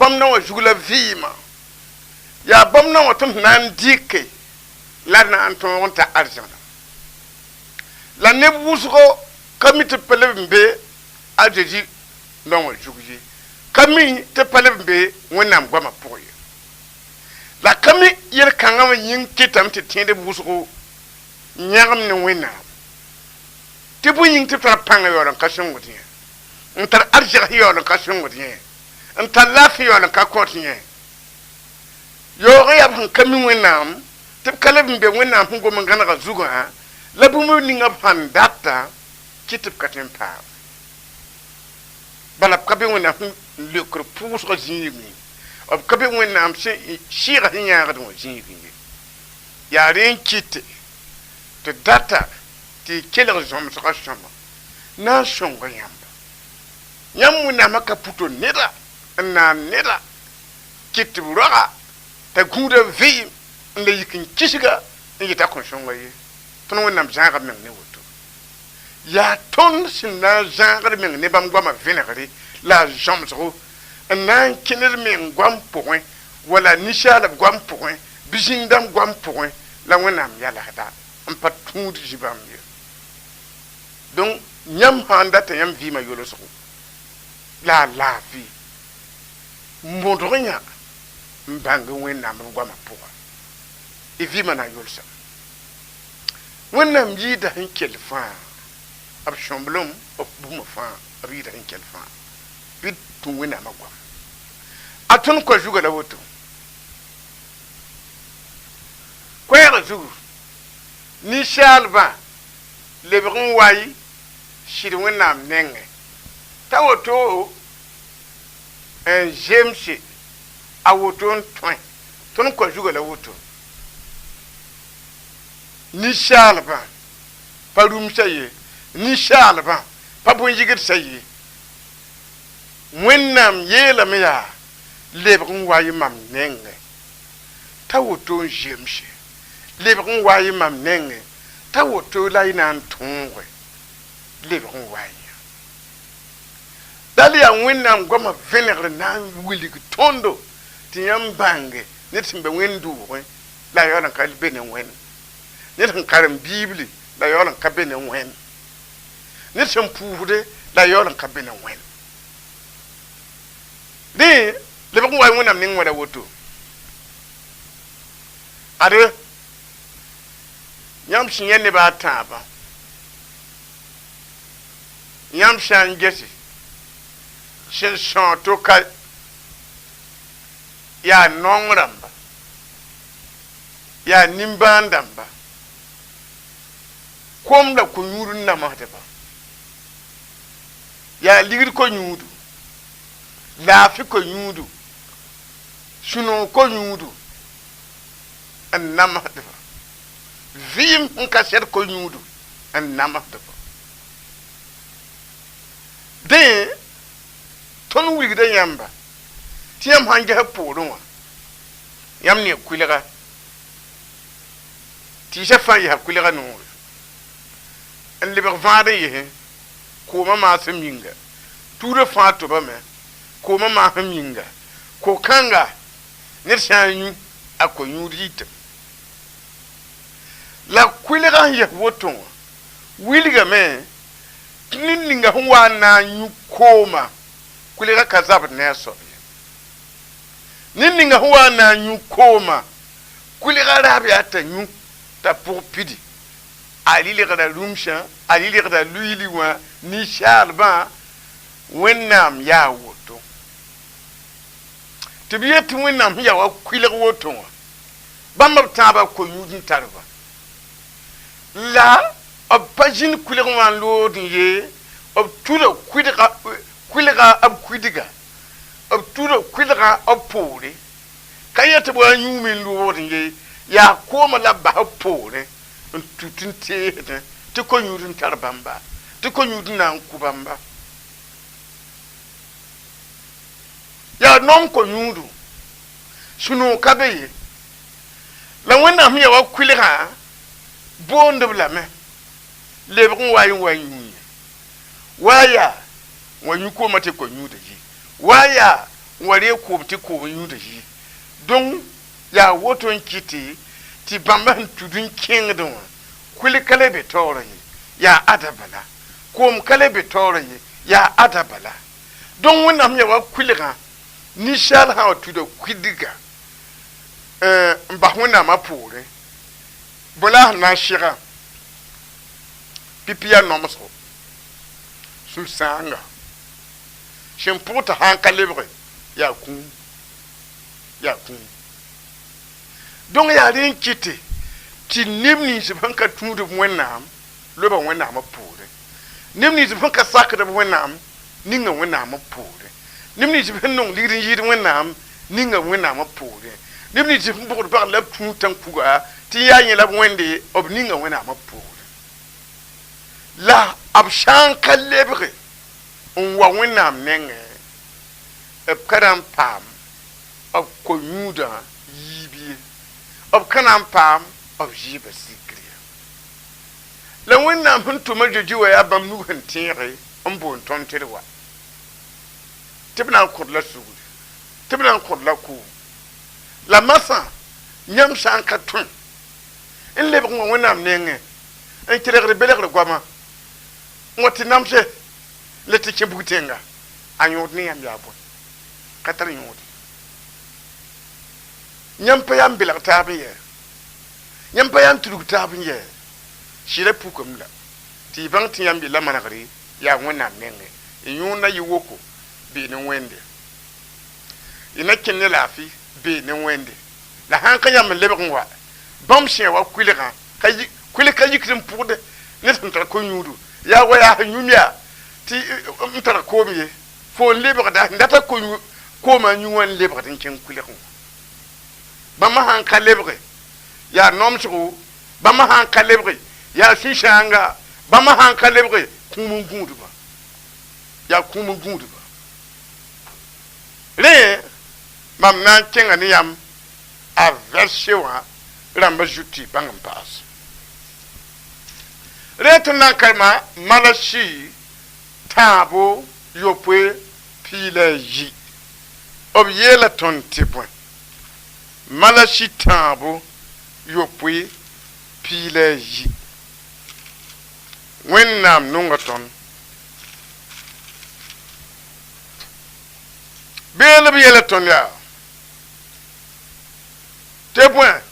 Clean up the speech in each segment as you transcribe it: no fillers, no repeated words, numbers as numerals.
bam na wa jugla vima ya bam na wa tum nan dike la na anton wonta argent la ne wusgo kami te pelembe ajeji non wa jugji kami te pelembe wonam gwama poye la kami yer kangam yin kitam te tiende wusgo nyagam ne wena te bu yin te tra panga yoran kashin wutiye ntar arjig yoran kashin wutiye ntar lafi yoran ka kotiye yo ya ban kami wenam te kalabin be wenam hungo mangana ga zuga la bu mu ninga fan data kitip katin pa bala kabe wenam le kro pous ga zingi ob kabe wenam se shira hinya ga do zingi ya ren kite te data ti kele zom so shamba na shongo yamba nyamu na makaputo nera na nera kitiburaga ta guda vi le yikin kishiga yita kon shongo yi ton wonam janga men ne woto ya ton sinna janga men ne bam gwama vinegari la jamso na kinir men gwam point wala nishala gwam point bijindam gwam point la wonam yala hada on pat tuudi jibam ye donc nyam handa te yam vi ma yolo so la vi mondronya mbanga wonam gwama point e vi mana yolo so wonam yida hin kelfa ab shomblum of buma fa rida hin kelfa bit tu wonam gwam atun ko juga la woto ko ya zugu ni shalba lebron wayi shirwin nam nenge tawoto en jemsi awoton toin ton ko juga la woto ni shalba parum saye ni shalba pabon jigit saye wennam yela meya lebron wayi mam nenge tawoto jemsi lebron wayi mam nenge tawoto la ina tungwe lebron wayi dali ya wennam goma venere na wili tondo tiyam bange netimbe wendu la yolan ka bene wen netin karam bibli la yolan ka bene wen netin puude la yolan ka bene wen de lebron wayi wennam ning wada woto ade yam shinye ne ba taba yam shan gesi shin shon to ka ya nongramba ya nimbandamba kom da ku nyuru na ma ba ya ligir ko nyudu la fi ko nyudu suno ko nyudu annama ba vim nka ser ko nyudu annama ba de ton wi de yamba tiam hanje ha podon yam ne kulega ti shafa ya kulega no en liber vaade ye ko ma saminga tura fato ba me ko ma haminga ko kanga ne shanyu akonyurite la kulega ya woton wiliga me ninninga huwa na nyukoma kulega kazab neso ninninga huwa na nyukoma kulega rabi ata nyu ta popidi alili gada lumsha alili gada luiliwa ni shalba wennam ya woto tibiyati wennam ya wa kulega woton bamba taba ko nyudin tarba la ob pajin kulega wan lodin ye ob tulo kulega ab kuidiga ob tulo kulega ob pore kayata bo nyumin lodin ye ya koma la ba pore tutin te ko nyudin tarbamba te ko nyudin nan kubamba ya non ko nyudu sunu kabe la wonna mi wa kulega bondo la me lebon wayi waya wanyu ko mate ko nyuda ji waya ware ko ti ko yu da yi don ya woto kiti ti bamba tudun kingdom kuli kale be tore ya adabala kom kale be tore ya adabala don wannan ya wa kulira ni shal ha to da kwidiga mba hona mapure bola na shira pipia nomso susanga shimputa hankalibre ya kun don ya rin kiti ti nimni se banka tudu wannan lo ba wannan mapure nimni se banka sakada wannan ninga wannan mapure nimni se bannon lirin yiri wannan ninga wannan mapure nimni se mbur ba la tutan kuga ti yayin la wende ob ninga wannan mapure la abshan kalebre on wa wannan nenge e karam pam of koyuda yibi of kanam pam of jiba sikriya la wannan huntu majojiwa ya bam nu hantire on bon tontirwa tibna kodla su tibna kodla ku la masa nyam shanka tun in lebe ko wannan nenge en tirere belegre gwama ngoti namse leti chibutenga anyot ni am yabo katar nyot nyampa yam bilag tabiye nyampa yam tulug tabiye shire pukum la ti bang ti yam bi la managri ya wona nenge yuna yiwoko bi ni wende ina kinne lafi bi ni wende la hanka yam lebon wa bam she wa kulika kayi kulika yikrim pude ne tantar ko nyudu ya waya nyumya ti mtara komiye fo lebon da ndata ko ma nyuwan lebon tin kin kulika bama han kalebre ya nomsru bama han kalebre ya shishanga bama han kalebre kumungundu ba ya kumungundu ba le mam na kenga ni yam a versewa ramba juti bangam pas retuna kalma malashi tabo yopwe pileji obyela tontipon malashi tabo yopwe pileji wennam nungaton bele ton ya te point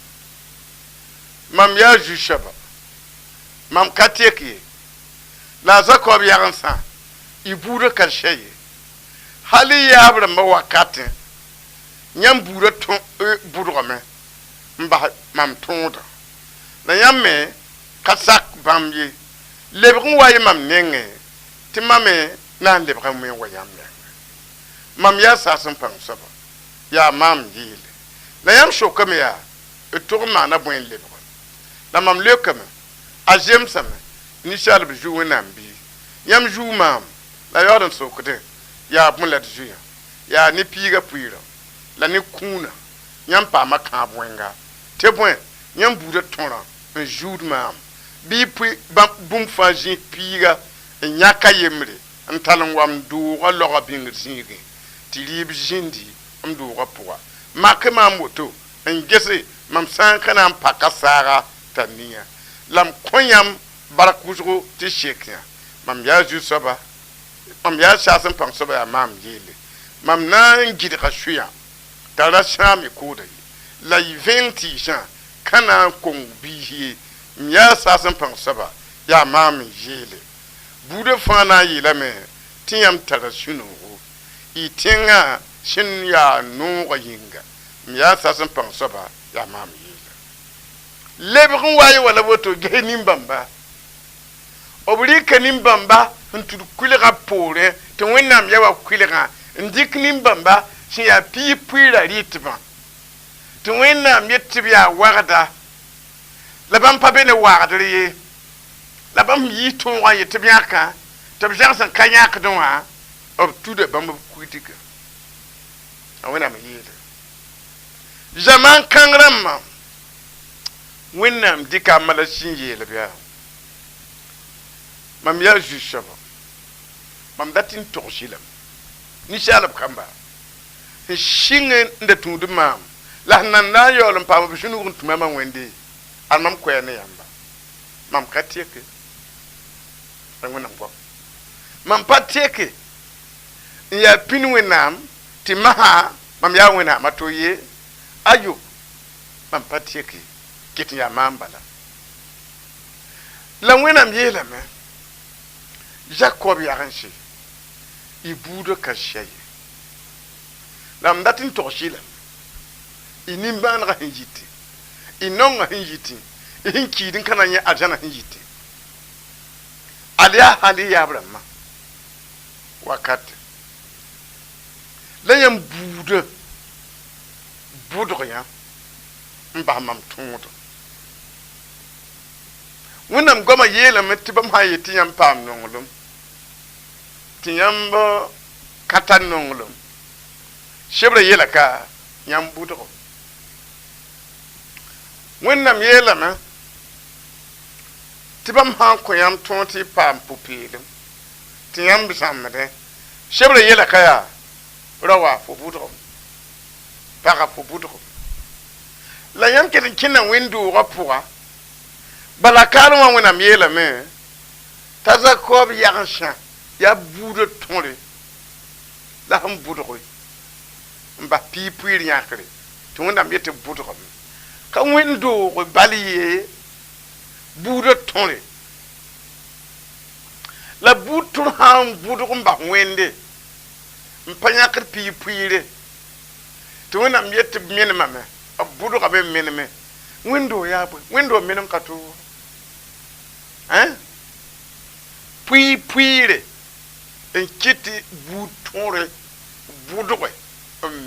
mam ya jushaba mam kateki la zakob yaransa ibura kalsheye hali ya abra mawakate nyam bura ton burome mba mam tonda na yamme kasak bamye lebgun waye mam nenge ti mame na lebgun me wayam mam ya sasun pang saba ya mam yile na yam shokame ya etourma na bwen lebgun na mam lekame ajem same ni shal bi juwe nambi yam ju mam la yodan sokode ya mulat juya ya ni piga puira la ni kuna yam pa maka bwenga te bwen yam buda tonra un jour mam bi pu bum faji piga nyaka yemre antalan wam du wala bin zingi tilib jindi am du rapwa makama moto ngese mam san kana pakasara tania lam konyam barakuzgo ti shekya mam ya ju soba mam ya shasan pang soba ya mam yele mam na ngidi ka shuya tara shami kodai la yventi sha kana kong bihi mya sasan pang soba ya mam yele bude fana yela me tiyam tara shuno itenga shin ya no yinga mya sasan pang soba ya mam yele lebgun waye wala woto genim bamba obri kanim bamba huntu kulira pore to wennam yawa kulira ndik nim bamba shi ya pi puira ritba to wennam yettiya warda labam pa bene wardri labam yito wa yettiya ka to bijansan kanya ka donwa ob tude bamba kuitika awena yele zaman kangram wennam dika malashin yele biya mam ya jushaba mam datin toxilam ni shalab khamba shingen nda tundu mam la nan na yolum pa bu shunu kun tuma man wende al mam ko ne yamba mam katiyeke ngona ngwa mam patiyeke ya pinwe nam ti maha mam ya wena matoye ayo mam patiyeke kitin ya mambala la wena myela me Jacob ya ranchi ibudo kashaye lam datin toshila inimban ga hinjiti inonga hinjiti hinki din kana nya ajana hinjiti aliya hali ya brama wakati la yam budo ya mba mam tunto wonam goma yela metibam hayeti yam pam nongolum tiyambo katan nongolum shebre yela ka yam budo wonnam yela ma tibam han ko yam tonti pam pupilum tiyam bisamde shebre yela ka ya rawa fo budo para fo budo la yam kedin kinan windu rapura bala kanu wa wonnam yela me taza ko bi yansha ya budo tonle la ham budo ko mba pipuir yakre to wonnam yete budo ko ka windu ko baliye budo tonle la butur ham budo ko mba wende mpanya kr pipuire to wonnam yete menema me budo ka be meneme windu ya bu windu menem ka to puire en kiti butore budwe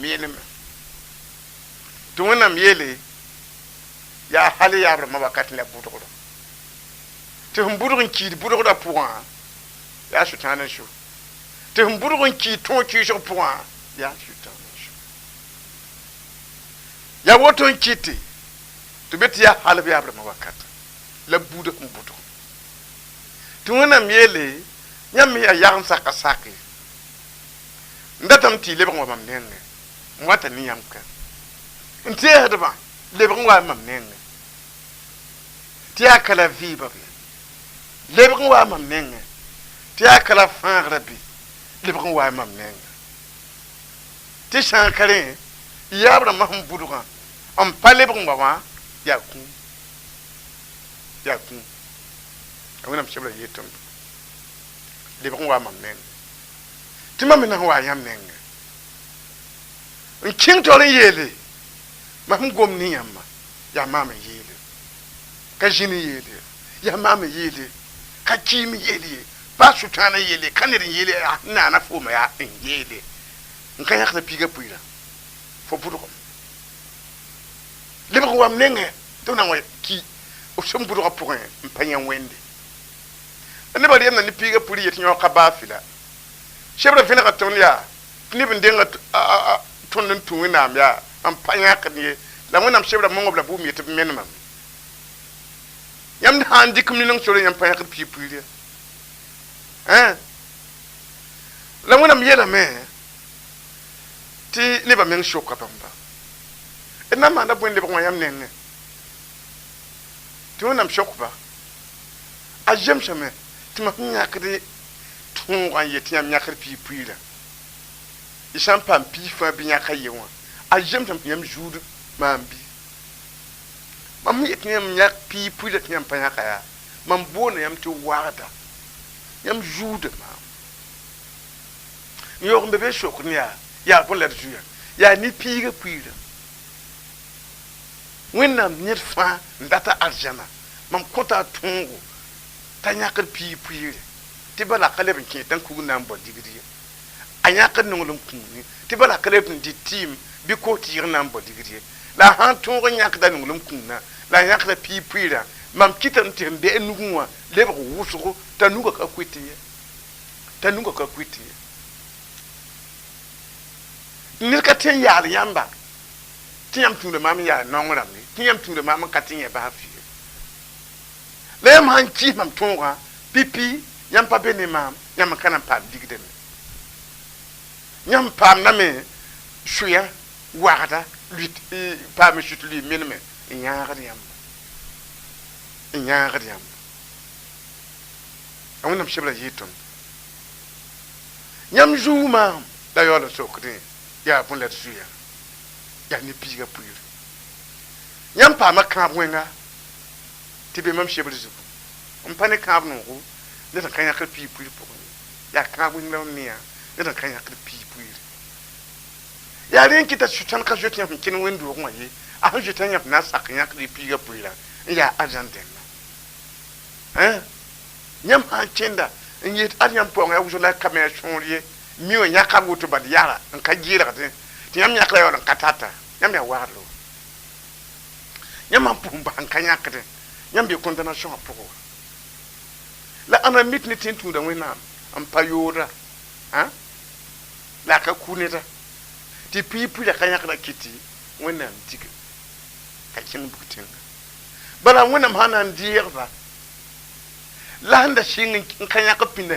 meneme to wonnam yele ya hali ya ma wakati la budoro te humbudo ki budoro da point ya sutana shu te humbudo ki ton ki sur point ya sutana shu ya woto kiti to beti ya hali ya ma wakati la budo humbudo to wonnam yele nyam ya yan saka saki ndatam ti lebon wa mam nenge mwata ni yamka ntie hadaba lebon wa mam nenge ti akala vi babi lebon wa mam nenge ti akala fan rabbi lebon wa mam nenge ti shankare yabra mahum buduga am palebon wa yakun awinam shebla yetum lebon wa mam nenge ti mam na wa yam nenge nking to yele mahum gomni yamma ya mama yele ka jini yele ya mama yele ka kimi yele ba sutana yele kanirin yele na na fo ma ya yele nka ya ka piga puira fo budu ko lebon wa nenge to na wa ki o som budu ko point mpanya wende ne ba dem na ni piga puri yeti nyoka ba fila shebra fina ka tonya ni bin denga tonnen tuwina am ya am panya ka ni la wonam shebra mongo bla bu mi yeti menma yam handi kum ni nang sore yam panya ka pi puri la wonam yela me ti ne ba men shoka bamba ena ma na bwende ba yam nenne ti wonam shokba a jem chame ti ma nyakri tun wan yeti yam nyakri pi puira isam pam pi fa bi nyaka yewa a jem tam yam judu mambi mam yeti yam nyak pi puira ti yam panyaka ya mam bona yam ti wada yam judu mam yo mbebe shokni ya bon la juya ya ni pi ga puira wennam nyet fa ndata arjana mam kota tungu tanyakar pi puire ti bala kale bin ke tan ku nan bo digiri anyakar nongolum kuni ti bala kale bin di team bi ko ti nan bo digiri la han tungu nyak da nongolum kunna la nyakar pi puire mam kitam ti be enuwa lebe ko wusugo tanuga ka kwitiye nilka ten yar yamba tiyam tunde mam ya nongram ni tiyam tunde mam katinye ba fi le man chi mam tonga pipi yam pa bene mam yam kana pa digde me yam pam na me suya wagda lui pa me chut lui menme nyaagd yamba nyaagd yamba awon nam shebla yiton nyam juma da yola sokde ya pun let suya ya ni piga puir nyam pa ma kan wenga tibe mam shebla zuku on pane kan no ko ne tan kan ya ka pi puir po ya kan wenga nia ne tan kan ya ka pi puir ya ren kita chutan ka jotin yam kin wendo ko yi a jotin yam na sak ya ka piga puira ya ajanden nyam ha chenda nyet anyam po nga wuzo la kamera chonrie miyo nyaka wuto bad yara nka gira te nyam nyaka yo nka tata nyam ya warlo nyam pumba nka nyaka te nyam be condamnation apoko la ana mitni tintu da wena am payora la ka kuneta ti pipu ya kanya kana kiti wena mtika ka kin bukutin bala wena hana ndiyarba landa shingin kanya ka pinda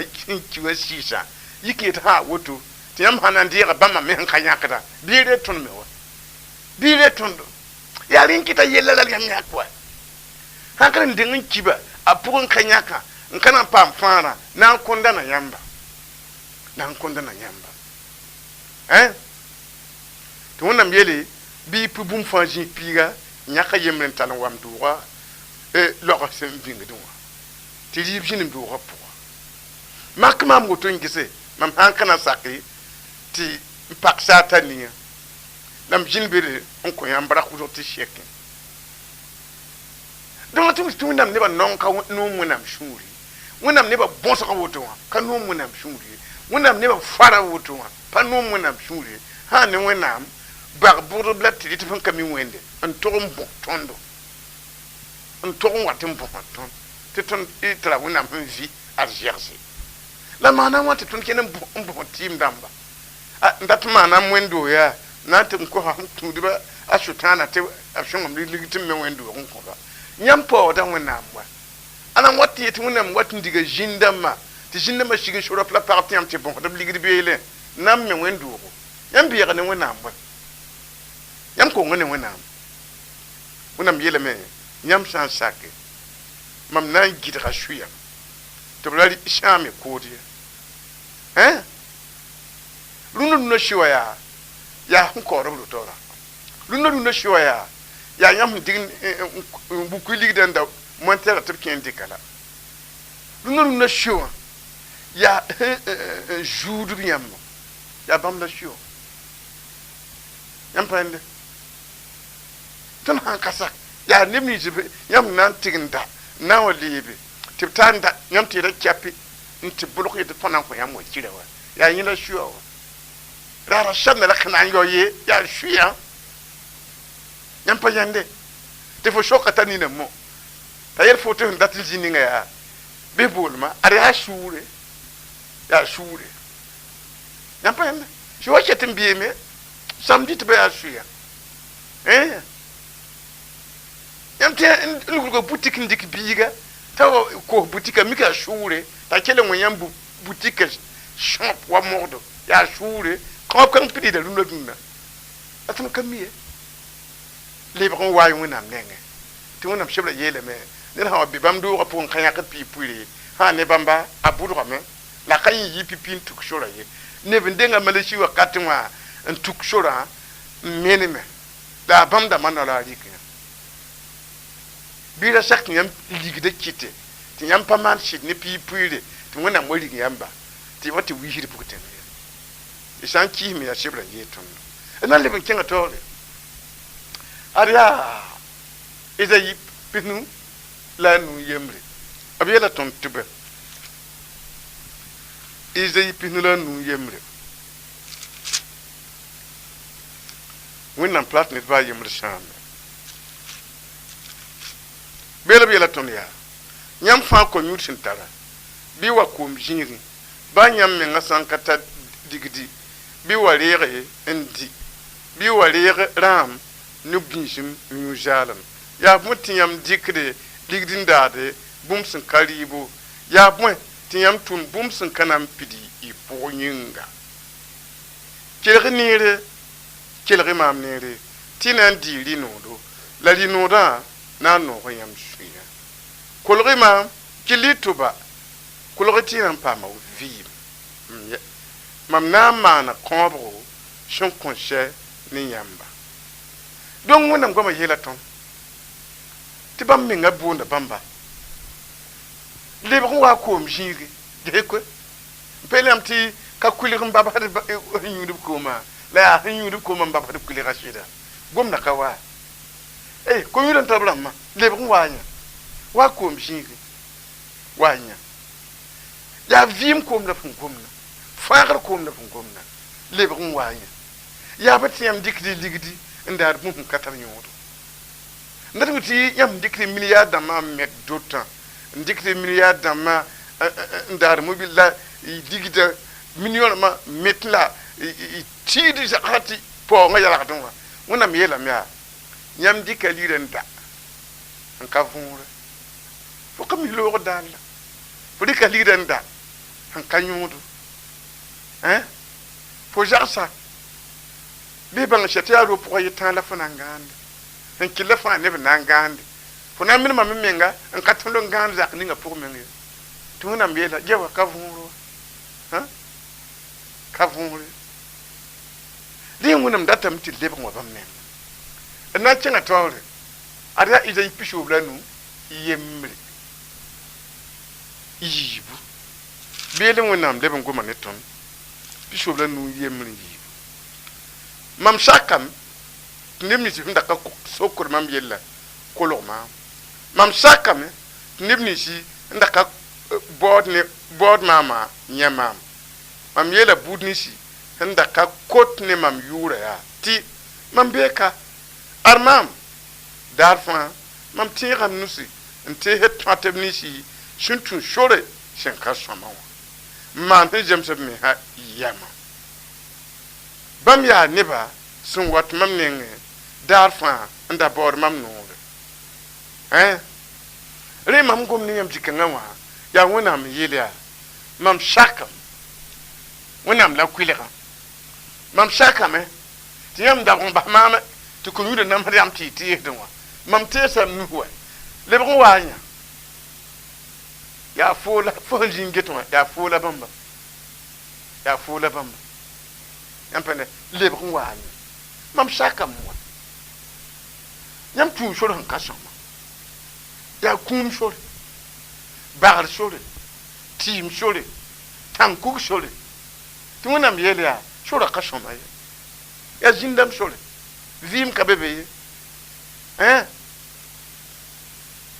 kiwa sisa yike ta woto ti yam hana ndiyar ba ma men kanya kada bire ton mewa bire ton ya rin kita yella la yam yakwa hakan dingin kiba apun kanya ka nkana pam fara na konda na yamba to wonam yele bi pu bum fanji piga nyaka yemren tan wam duwa lo ko sem vinga duwa ti li binim duwa po mak mam go to ngise mam hankana sakri ti pak satania lam jinbere on ko yambara ko to shekin donc tu nam ne ba non ka no munam shuri munam ne ba bonso ka woto ka no munam shuri munam ne ba fara woto pa no munam shuri ha ne munam ba buru bla ti ti fan kami wende an torum bon tondo an torum watim bon ton ti ton itra munam vi argerse la mana wante ton kenan bon tim damba ndat mana mwendo ya na te ko ha tudiba ashutana te ashongam ligitim me wendo ko ba nyampo da wona mwa ana wati yeti wona wati diga jindama ti jindama shigi shura pla parti am te bon da ligidi bele nam me wendo ko yambi ya ne wona mwa yam ko ngone wona mbiyele me nyam san sake mam nan gidra shuya to blali shame kodi lunu no shiwaya ya ko ro tora lunu no shiwaya ya nyam digin buku ligden da monter tip ken dikala lunu no shiwa ya judu nyam ya bam la shiwa yam pande ton han kasa ya nimni jibe yam nan tiginda na walibe tiptanda yam tira chapi nti buluk yede fanan ko yam wakirewa ya yila shiwa rara shanna la kana yoye ya shiya yam payande te fo shokata ni mo tayer foto ndatil jininga ya bebulma ari ha shure yam payande shi wachete mbieme samedi te ba shiya yam te lugo boutique ndik biga taw ko boutique mika shure ta kele mo yam boutique shop wa mordo ya shure ko kan pidi da luna dunna atun kamiye le ba ko wayu wona nenge ti wona shebla yele me ne ha bi bam do ko pon kan yakat pi puri ha ne bamba abudu ko me la kan yi pipin tuk shora ye ne bendenga malashi wa katwa en tuk shora meneme da bam da manala rikin bira sak nyam ligide kite ti nyam paman shit ne pi puri ti wona mo ligi yamba ti wati wihiri bukuten isan ki mi ya shebla yeton ena le ben kenga tole aria ida yi pinu la nu yemre abiela ton tube ida yi pinu la nu yemre winnan plat ne ba yemre sham bela ton ya nyam fa ko nyutin tara bi wa ko mjiri ba nyam me ngasan kata digidi bi warere ndi bi warere ram nubginshim nyujalam ya mutiyam dikre ligdin dade bumsin karibo ya bun tiyam tun bumsin kanam pidi iponyinga kirnire kelgẽ maam neere tɩ na n dɩɩ rɩ-noodo la rɩ-noodã na n noog yãmb sũyã kolgẽ maam kɩ tʋba kolgẽ tɩ na n paama vɩɩm mam na n maana kõobgo sẽn kõn sɛ ne yãmba donc wẽnnaam goamã yeela tõnd tɩ bãmb menga boonda bãmba lebg n wa koom zĩige ges koe n peel yãmb tɩ ka kulg n babsd yũudb koomã la yaa sẽn yũudb koomã n babsd kulga sɩda gomda ka wa ko yũud n tab rãmbã lebg n waa yã wa koom zĩige wa yã yaa vɩɩm koomda fõn gomna fãagr koomda fõn gomna lebg n waa yã yaa bɩ tɩ yãmb dɩkd ligdi n daar bũmb n ka tar yõodo ned bɩ tɩ yãmb dɩkd milyaar dãmbã n mɛk dotã n dɩkd milyaar dãmbã n daar mobil la digda miliyõrmã met la tɩɩd zagã tɩ paoongã yalgdẽ wã wẽnnaam yeelame yaa yãmb dɩka ligdã n da n ka võore fo ka mis loog daalla fo dɩka ligdã n da n ka yõodo fo zagsa bɩ bãng sɛ tɩ yaa ro pʋgã yɩ-tãag la fo na n gãande n kɩ la fãa neb na n gãande fo na n minima me menga n ka tõnd n gãand zak ninga pʋg meng ye tɩ wẽnnaam yeela wa ka võore wa ka võore dẽ wẽnnaam datame tɩ lebg wã bãmb menga d na n kẽngã taoore ad yaa ɩda pisoob la nu yembre yiibu beele wẽnnaam leb n goma ne tõnd pisoob la nu yembre yiibu mam sakame tɩ neb nins sẽn da ka sokr mam yella kolg maam mam sakame tɩ neb ninsi n da ka baood maama yẽ maam mam yeela buud ninsi sẽn da ka kot ne mam yʋʋra yaa tɩ mam beeka ad maam daar fãa mam tẽegame nusi n teesd tõatb ninsi sẽn tũ sore sẽn ka sõma wã n maan sẽn zemsb mensã yama bãmb yaa neba sẽn wat mam nengẽ daar fãa n da baood mam noore rẽ mam gom ne yãmb zĩ-kãngã wã yaa wẽnnaam yeel yaa mam sakame wẽnnaam la kulgã mam sakame tɩ yãmb dag n bas maame tɩ ko-yũudã namsd yãmb tɩ y teesdẽ wã mam teesa nus wa lebg n waa yã yaa foola fo sẽn zĩig get wã yaa foola bãmba yaa foola bãmba yãmb pẽnde lebg n waa yã mam sakame wã yãmb tũud sor sẽn ka sõma yaa kũum sore bagr sore tɩɩm sore tãn-kug sore tɩ wẽnnaam yeel yaa sorã ka sõma ye yaa zĩndame sore vɩɩm ka be be ye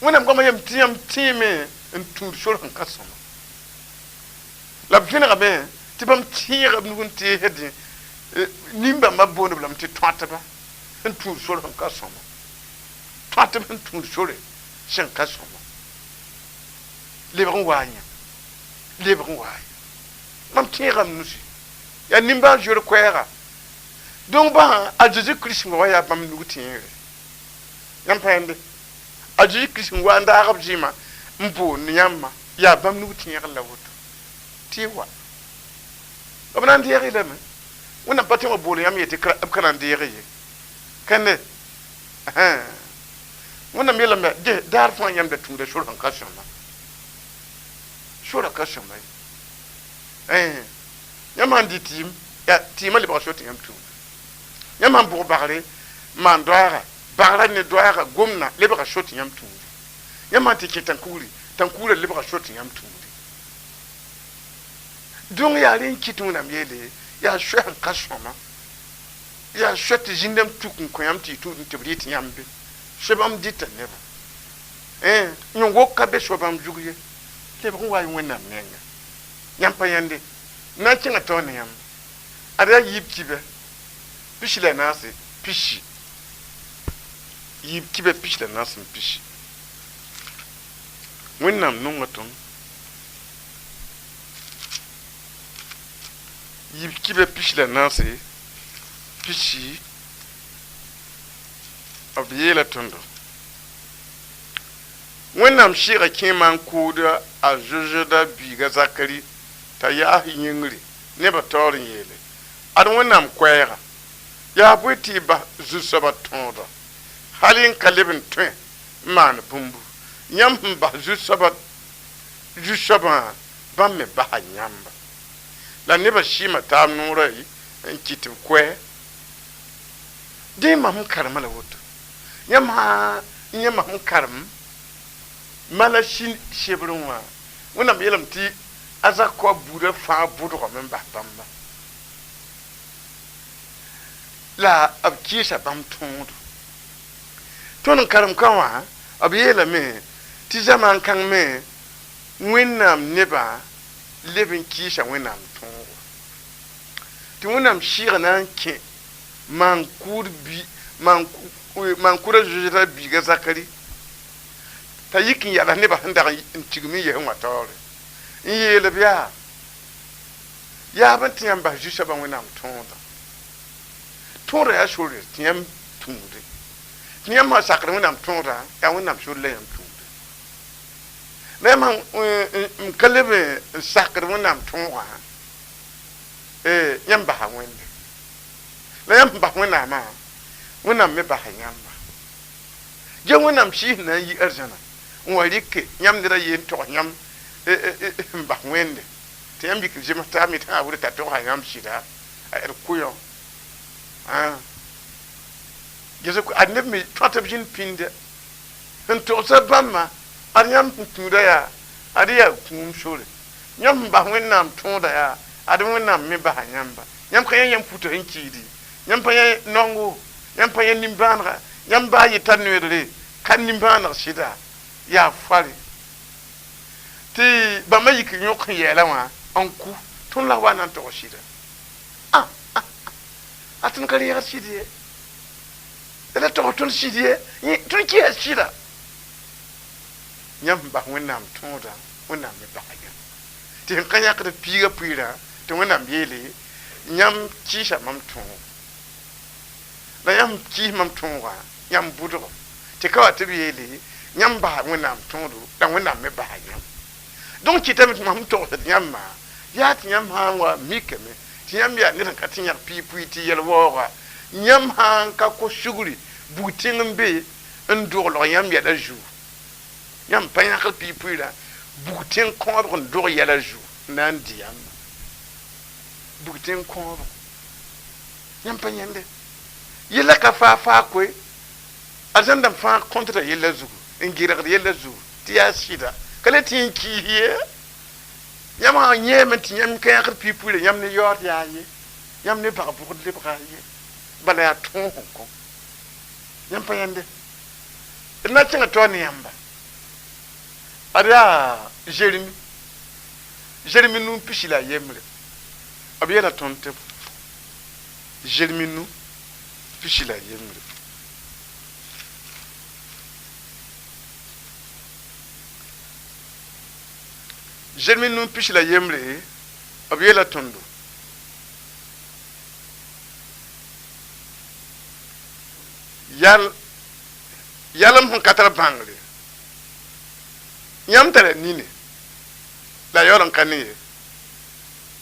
wẽnnaam goamã yam tɩ yãmb tẽeme n tũud sor sẽn ka sõma la b vẽnegame tɩ bãmb tẽegb nug n teesdẽ nin-bãmbã boondb lame tɩ tõatba sẽn tũud sor sẽn ka sõma tõatb sẽn tũud sore sẽn ka sõma lebg n waa yã lebg n waa yã mam tẽegame nusi yaa nin-bãan zoer koɛɛga donc bãa a zeezi kirist wa yaa bãmb nug tẽegre yãmb pa yẽnde a zeezi kirist wa n daag b zɩɩmã n boond yãmbã yaa bãmb nug tẽegr la woto tɩ wa b na n deeg yeelame wẽnnaam pa tõe wã bool yãmb yetɩ b ka na n deeg ye kẽnde wẽnnaam yeelame ges daar fãa yãmb da tũuda sor sẽn ka sõma sora ka sõma ye yãmb sãn dɩ tɩɩm tɩɩmã lebga so tɩ yãmb tũuda yãmb sãn bʋg bagre maan doaaga bagra ne doaaga gomna lebga so tɩ yãmb tũude yãmb sãn tɩ kẽ tãn-kugrã lebga so tɩ yãmb tũude donc yaa rẽ n kɩt wẽnnaam yeele yaa soɛ sẽn ka sõma yaa soɛ tɩ zĩndame tuk n kõ yãmb tɩ y tũud n tɩ b rɩt yãmb be so bãmb dɩta neba yõ wok ka be so bãmb zug ye lebg n wa y wẽnnaam nenga yãmb pa yãnde na n kẽngã taoor ne yãmb ad yaa yiib kibɛ pis la naase pisi yiib kibɛ pis la naas n pisi wẽnnaam nonga tõnd yiib kibɛ pis la naase pisi b yeela tõndo wẽnnaam sɩɩga kẽ maan koodã a zozda biiga zakari t'a yaas yĩngri nebã taoor n yeele ad wẽnnaam koɛɛga ya bwiti ba zusaba tonda halin kalibin twen man bumbu nyam ba zusaba bam me ba nyamba la ne ba shima ta nura yi en kiti kwe de mam karma la woto nyam mam karm mala shin shebrunwa wona me yelam ti azakwa bure fa budo men ba bamba la ab kisa bam tondu ton karam kawa ab yela me ti zaman kan me wennam neba lebin kisa wennam tondu ti wennam shira nan ke man kura jujira bi ga zakari ta yikin yala neba handa tigmi ye wa tore yela biya ya ban tiyam ba jusha ban wennam tondu tonra ya shuri tiyam tumde tiyam ma sakra wonnam tonra ya wonnam shuri yam tumde nema mkalebe sakra wonnam tonra yam ba wende la yam ba wonna ma wonnam me ba yamba je wonnam shi na yi arjana warike yam dira yin to yam ba wende tiyam bi kijima ta mi ta wuri ta to yam shida er kuyo Jesu ko adne mi twata bin pinde en to sa bamma ariam tuda ya ariya kum shole nyam ba wennam tuda ya adam wennam mi ba nyamba nyam kan yam futo en kidi nyam pa ya nongo nyam pa ya nimbanra nyam ba yi tanwere kan nimbanra shida ya fari ti ba mai ki nyok yela wa anku tun la wana to shida atun kali ya shidi ela to tun shidi tun ki shida nyam ba wennam tuda wennam mi ba ya ti kan ya ka piga pira to wennam yele nyam chi sha mam tun la yam chi mam tun wa nyam budo ti ka ta yele nyam ba wennam tudu da wennam mi ba ya donc ki tamit mam to nyam ma ya ti nyam ha wa mikeme ti nyam ya ni ka ti nyar pi ti yel wora nyam ha ka ko shuguri butin be ndorlo nyam ya da jou nyam pa ya ka pi la butin ko ndor ya la jou nan diam butin ko nyam pa nyande yela ka fa ko azanda fa contre yela zou ngira yela zou ti ya shida kale tin ki ye yama nyeme ti nyam ka ka pi nyam ne yor ya ye nyam ne ba bu de ba ye bala ya ton ko nyam pa yande ina tinga to ni yamba ada Jérémie nous pichi la yemre abiya la tonte Jérémie nous pichi la yemre Jérémie nous pichi la yemre abiya la tondo yalam hon katara bangre yam tara nini la yoran kaniye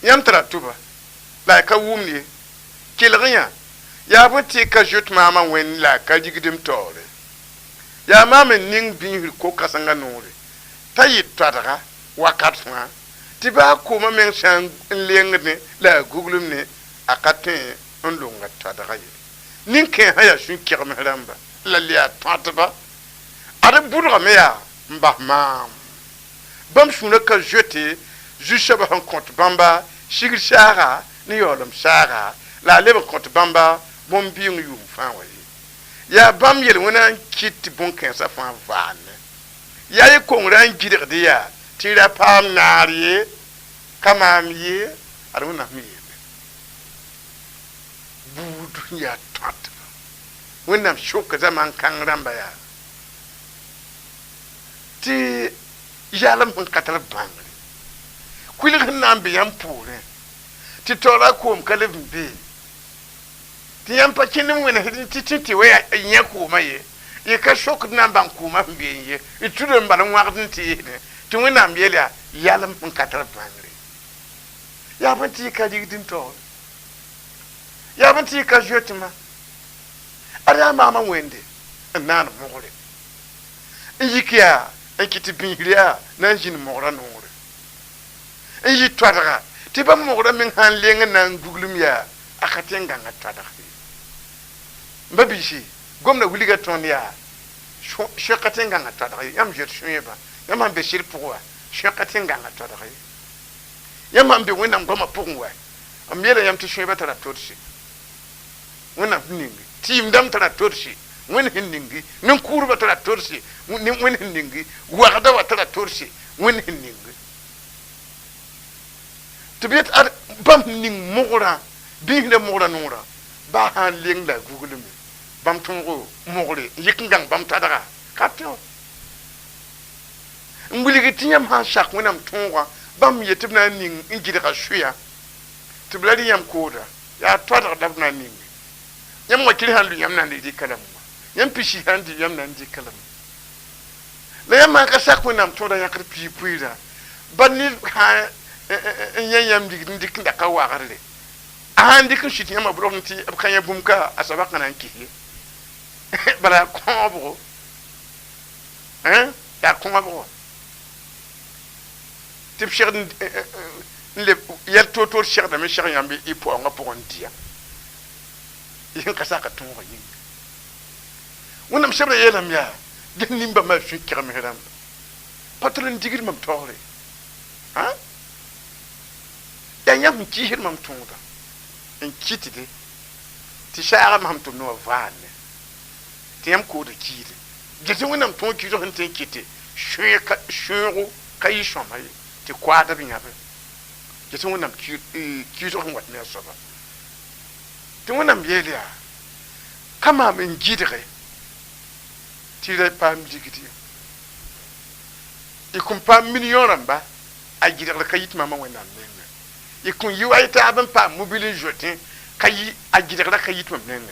yam tara tuba la ka wumni kilgya ya buti ka jut mama wen la ka jigdim tore ya mama ning bin ko kasanga nore tayi tadara wakat fa tiba ko ma men san lengne la guglum ne akatin on longa tadara ye nin ken haya sun kirme ramba la liya tatba ada budra me ya mbahma bam shuna ka jeté jusha ba han compte bamba shigir shara ni yolum shara la lebe compte bamba bom biung yu fa wa ya bam yel wona kit bon ken sa fa van ya yi kongran gidir dia tira pam nariye kama miye aruna miye budu ya tatba wonnam shoka zaman kan ramba ya ti yalam hon katal bangre kulir nan bi yam pure ti tora kom kalem bi ti yam pa kinin wena ti we nya ko maye e ka shok nan ban ko ma bi ye e tudo mbalan waqtin ti ne ti wena mbele yalam hon katal bangre ya ban ti ka digdin to ya ban ti ka jotima ada mama wende nan mogore yikiya ekiti binriya nan jin mogora nore yi twadaga ti ba mogora min han lenga nan guglum ya akatenga nga twadaga mbabishi gomna wuliga ton ya shakatenga nga twadaga yam jet shuyeba yam ambe shir pourwa shakatenga nga twadaga yam ambe wena ngoma pourwa am yele yam ti shuyeba tara torsi wena ningi tim dam tara torsi wen hinningi nin kurba tara torsi wen hinningi wagda wa tara torsi wen hinningi tibet ar bam ning mogora binde mogora nora ba han leng la google mi bam tungo mogore yikingang bam tadaga kapto mbuligi tinyam ha shak wenam tungo bam yetibna ning ingide ka shuya tibladi yam koda ya twada dabna ning yam wakili han lu yam nan di kalam yam pishi han di yam nan di kalam la yam ka shak wenam toda yakar pi puida banil ha yam dik nda ka wagarle andi kan shit yam abro nti abkanya bumka asabaka nan kiye bala kombo ya kombo tip cher le yel toto cher da me cher yambi ipo nga pour ndia yin kasaka tungo yin wonam cher yelam ya gen nimba ma fi kiram heram patron digir mam tore ya yam ki hir mam tunga en kitide ti shara mam to no vane ti yam ko de kide gete wonam ton ki zo hante kite shuru kai shomai ti kwada binyabe gete wonam ki zo wat ne soba ti wonam yelia kama men gidere ti re pam digiti ikum pam million ramba a gidere kayit mama wonam men ikun yiwaita aban pa mobile jotin kayi a gidere kayit mama men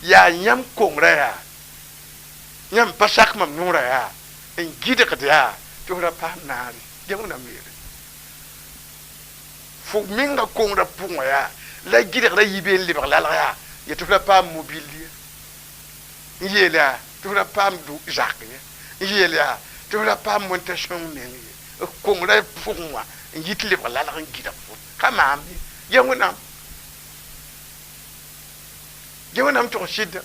ya yam kongra ya yam pasak mam nura ya en gidere ya to ra pa nari demuna mere fo minga kongra punga ya la gidere yibe libre la ya ya to ra pa mobile yela to ra pa du jacques yela to ra pa montation ne kongra punga yit libre la gidere kama am yamuna yewnam to shida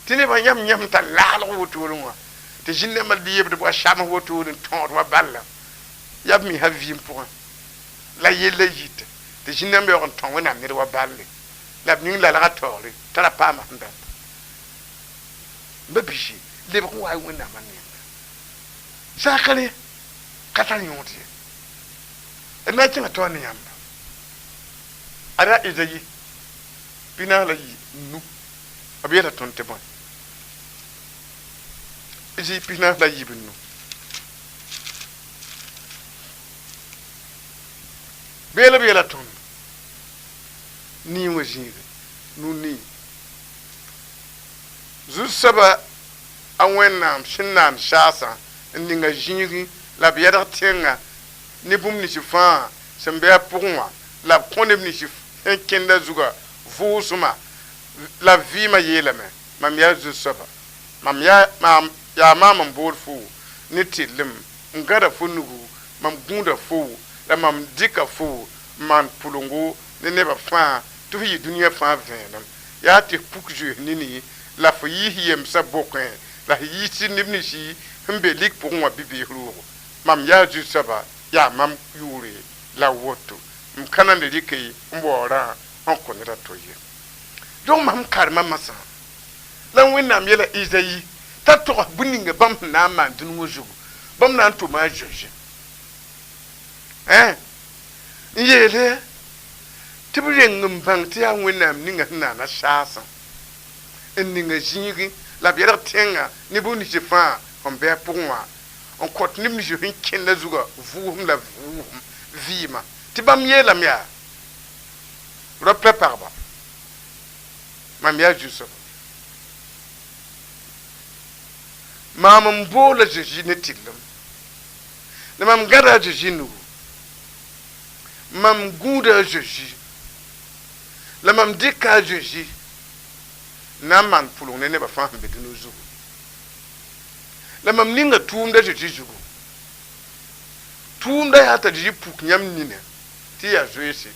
tini ba yam ta laalo wotulunga te jinne mal di yebde bo shama wotulun ton wa balla yab mi havim pour la yelle yite te jinne me on ton wona mi wa balle la ning la la tole tala pa ma nda mbabishi le ba wa wona man sa kale katal yonti na tinga to ne yamba ara izayi bina la yi nu abiyata tonte bon iji pina la yi binu bela ton ni wajire nu ni zu saba anwenam shinnan shasa ndinga jingi la biyata tenga ni bum ni sifa sembe pourwa la konem ni sif en kenda zuga vusuma la vie ma yelame mam ya zu saba mam ya mam bor fu ni tilim ngara funugu mam gunda fu la mam dika fu man pulungu ne neba fa to yi dunia fa venam ya te pukju nini la fu yi yem sa bokwen la yi ti nibni shi hembe lik pour moi bibi ru mam ya zu saba ya mam yuri la woto mkana ne dikei mbora on konira toye donc mam karma masa lan wina miela izayi ta to buninga bam na ma dunu jugu bam na to ma joje yele tibire ngambang ti an wina ninga na shasa ninga jingi la biera tenga ni boni jifa on be pour moi on continue ni je hin la zuga vuhum la vuhum vima tibam yela mia reprépare ba mam ya juso mam mbola jeji netilam na mam gara jeji nu mam guda jeji la mam dika Jésus na man pulung ne ba fa be dinu zugu la mam ninga tuumda Jésus zugu tuumda ya ta ji puk nyam nina ti ya zoese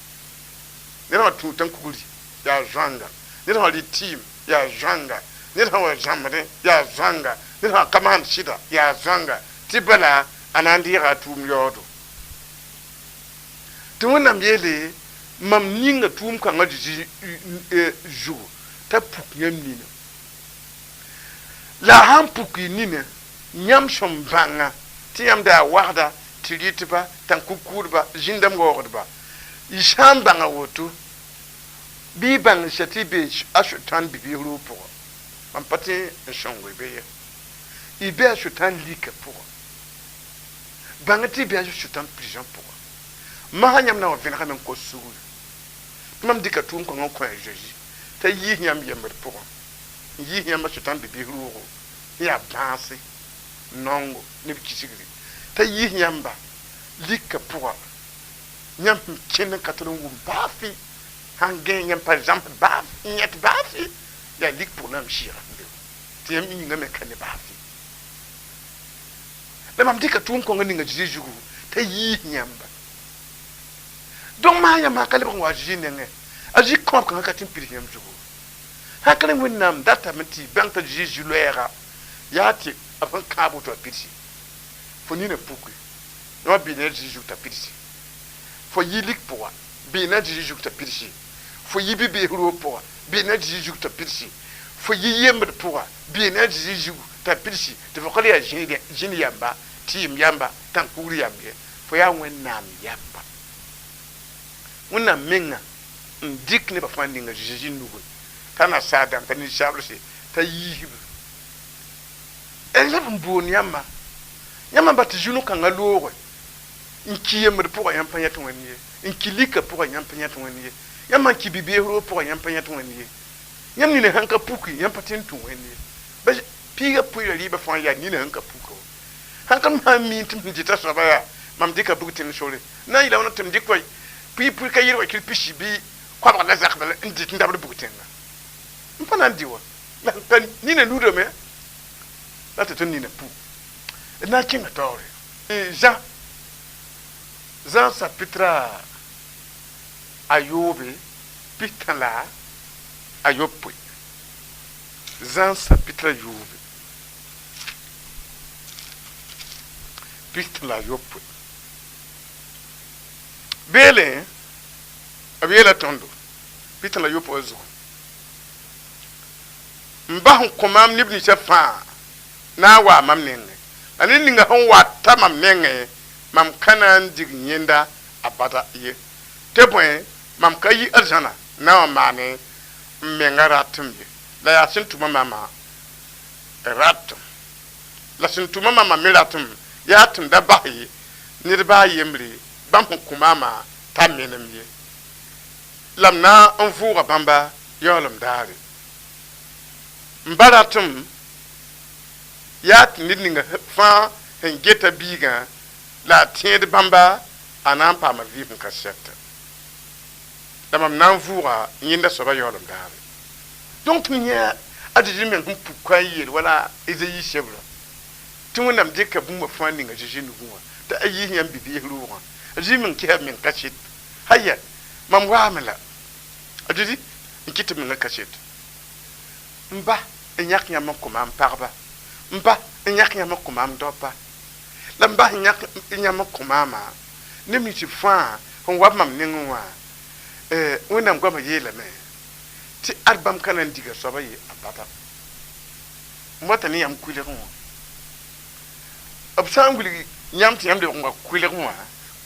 ne na tu tan kuguri ya zanga ne na li team ya zanga ne na wa jamre ya zanga ne na kaman shida ya zanga ti bala anandi ra tuum yodo tumunam yele mam ninga tuum kan ji zugu ta puk nyam nina la han puk nina nyam som banga ti yam da wahda ti ritba tan kukurba jindam gogdba isham banga woto bi bang shati be ashutan bibi rupo man pati shongwe be ibe ashutan lika pour bangati be ashutan prison pour ma nyam na wafina men ko suru mam dika tum ko ngon ko jeji ta yi nyam yember pour yi nyam ashutan bibi rupo ya banse nongo ne bikisigri ta yi nyamba lika pour nyam kin katulungu bafi hangen nyam par exemple baf nyet bafi ya lik pour nam shira ti yam inga me kan bafi la mam dika tum ko ngani ngaji jugu ta yi nyamba donc ma nyama kale ko waji nenge aji ko ko ka tim piri nyam jugu hakale wonnam data menti banta jiju loera yati afan kabo to piri fo ni ne pukui no bi ne jiju ta piri fo yi lik pour bi na jiju ta piri fo yi bibe huro pour bi na jiju ta piri fo yi yembre pour bi na jiju ta piri de fo kale ya jini yamba tim yamba tan kuri yambe fo ya wonnam yamba wonna menga ndik ne ba fandi nga jiju nugo kana sadam tan ni shablse ta yi elle mbon yamba yamba bat junu kan ngalo inki yembre pour yamba yato waniye inki lika pour yamba yato waniye yamba ki bibe huro pour yamba yato waniye yamni ne hanka puki yamba tintu waniye ba piga puya riba fa ya ni ne hanka puko hanka ma mi tim jita sabaya mam dika bugutin shole na ila wona tim dikoy pi ka yirwa kil pishi bi kwa ba la zakda indi ndabul bugutin na mpana ndiwa la tan ni ne nudo me la te ni ne pu na kinga tore Jean chapitre Ayobe pitala Ayopwe Jean chapitre Ayobe pitala Ayopwe bele abiela tondo pitala Ayopwe ozo mba komam nibni chafa na wa mamnenge ani ninga hon wa tamam nenge mam kanan dig nyenda abada ye teboy mam kayi aljana na mane menga ratum ye la ya sintuma mama ratum la sintuma mama miratum ya tum da bahi nirba yemri bam hukumama tamenem ye lamna onfuga bamba yolum dare mbaratum ya tinninga fa hengeta biga la tiede bamba anan pa ma vivre cassette damam nan voura yinda soba yolum dare donc nya adiji men kum pourquoi yel wala ezeyi chebro tumunam deka bumba fandi nga jeje nuwa ta ayi yam bibi ruwa aji men ke men cassette hayya mam wamela adiji nkite men cassette mba nyak nyam ko mam parba mba nyak nyam ko mam dopa lamba nyak nyam ko mama nemi ci fa hon wa mam ninwa wonam goma yela me ti albam kanan diga soba yi abata mota ni yam kule ko absanguli nyam ti yam de ko kule ko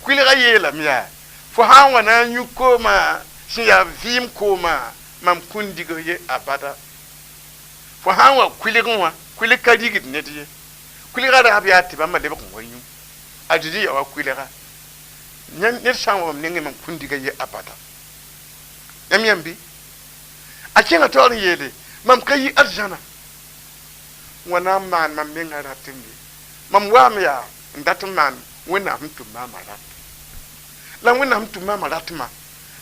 kule ga yela miya fo ha wana nyuko ma si ya vim ko mam kun diga ye abata fo ha wa kule ko kule ka digit ne die kule ga da biya ti bamba de ko wanyu ajiji ya wa kule ga nyan ne sanwa ne mam kun diga ye abata yambi akinga tori yele mam kayi arjana wana man mam menga ratimbi mam wamya ndatu man wena mtu mama rat la wena mtu mama ratma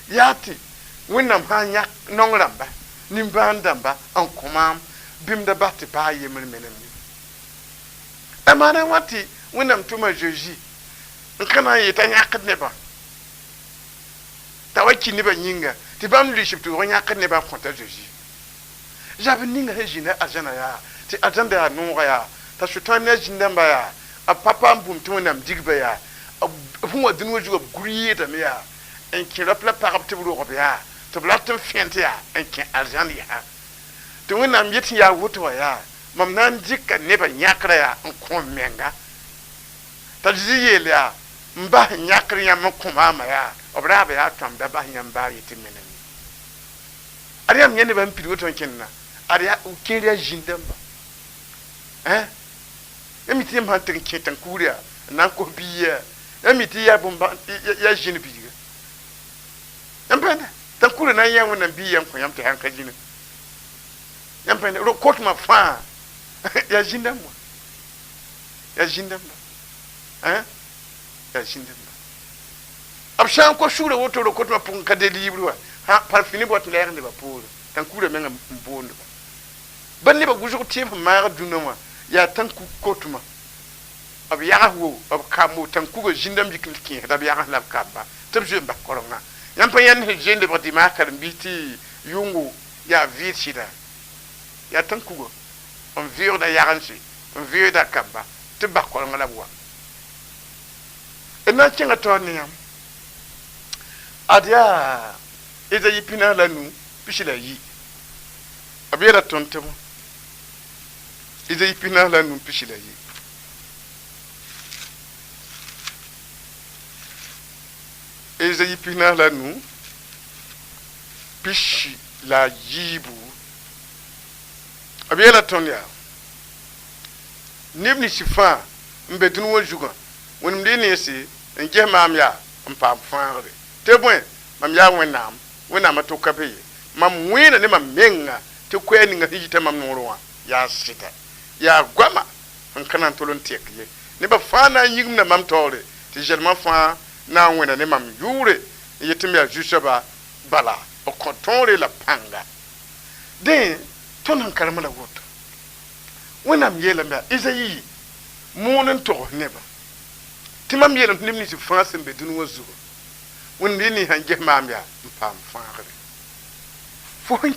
yati wẽnnaam sã n yãk nong rãmba nimbãan dãmba n kõ maam bɩm da bas tɩ paa yembr menem ye a maana wã tɩ wẽnnaam tʋma Zeezi n ka na n yeta yãkd nebã t'a wa ki nebã yĩnga tɩ bãmb lʋɩsb tɩ wa yãkd nebã n kõta Zeezi zab ninga sẽn zĩnda arzãna yaa tɩ arzãnda yaa noogã yaa t'a sʋtãan ne a zĩndãmbã yaa a papa n bũmb tɩ wẽnnaam digba yaa fõn wa dũni wã zugã b gur yeedame yaa n kẽ rap la pagb tɩ b rogb yaa tɩ b rat n fẽnt yaa n kẽ arzãn yaa tɩ wẽnnaam yet n yaa woto wã yaa mam na n dɩka nebã yãkrã yaa n kõ menga t'a zĩ yeel yaa n bas n yãkr yãmb n kõ maamã yaa b raaba yaa tõam da bas yãmb baa yetɩ menem ad yãmb yẽ nebã n pid woto n kẽnna ad yaa kẽer yaa zĩndãmba yã mi tɩ yãmb sãn tɩg n kẽ tãn-kuur yaa n na n kos bii yaa yã mi tɩ yaa yaa zĩn biiga yãmb pẽnda tãn-kuurã na n yã wẽnnaam bii yãmb kõ yãmb tɩ sãn ka zĩna yãmb pẽnda kotmã fãa yaa zĩndãmb wã yaa zĩndãmba yaa zĩndãmba b sã n kos suurã woto ro kotmã pʋgẽ ka de liibr wã par fini bõt lɛɛg nebã poorẽ tãn-kuurã mengã n boondba ba nebã gʋsg tɩɩb sẽn maagd dũnã wã yaa tãn-kotmã b yags wo b kam wo tãn-kugã zĩndãmb yik n kẽesda b yags la b kamba tɩ b zoe n bas korengã yãmb pa yãnd sẽn zoe n lebg tɩ maa karen-biis tɩ yʋngo yaa vɩɩd sɩda yaa tãn-kugã n vɩoogda yagense n vɩoogda kamba tɩ b bas korengã la b wa d na n kẽngã taoor ne yãmb ad yaa Ezayi pina la nu pishi la yi b yeela tõnd tɩ bõ Ezayi pina la nu pishi la yi Ezayi pina la nu pishi la yiibu b yeela tõnd yaa neb ninsɩ fãa n be dũni wã zugã wẽnem de neese n ges maam yaa n paam fãagre tɩ bõe mam yaa wẽnnaam wẽnnaamã tʋka be ye mam wẽena ne mam menga tɩ koɛɛ ninga sẽn yita mam noorẽ wã yaa sɩda yaa goama n ka na n tol n tek ye nebã fãa na n yĩgmda mam taoore tɩ zɛlmã fãa na n wẽna ne mam yʋʋre n yet m yaa zu-soaba bala b kõ tõore la pãnga dẽ tõnd sẽn karem la woto wẽnnaam yeelame yaa Ezayi moon n togs nebã tɩ mam yeelame tɩ neb nins fãa sẽn be dũni wã zugu wẽnd y ninsã n ges maam yaa n paam fãagre fo sẽn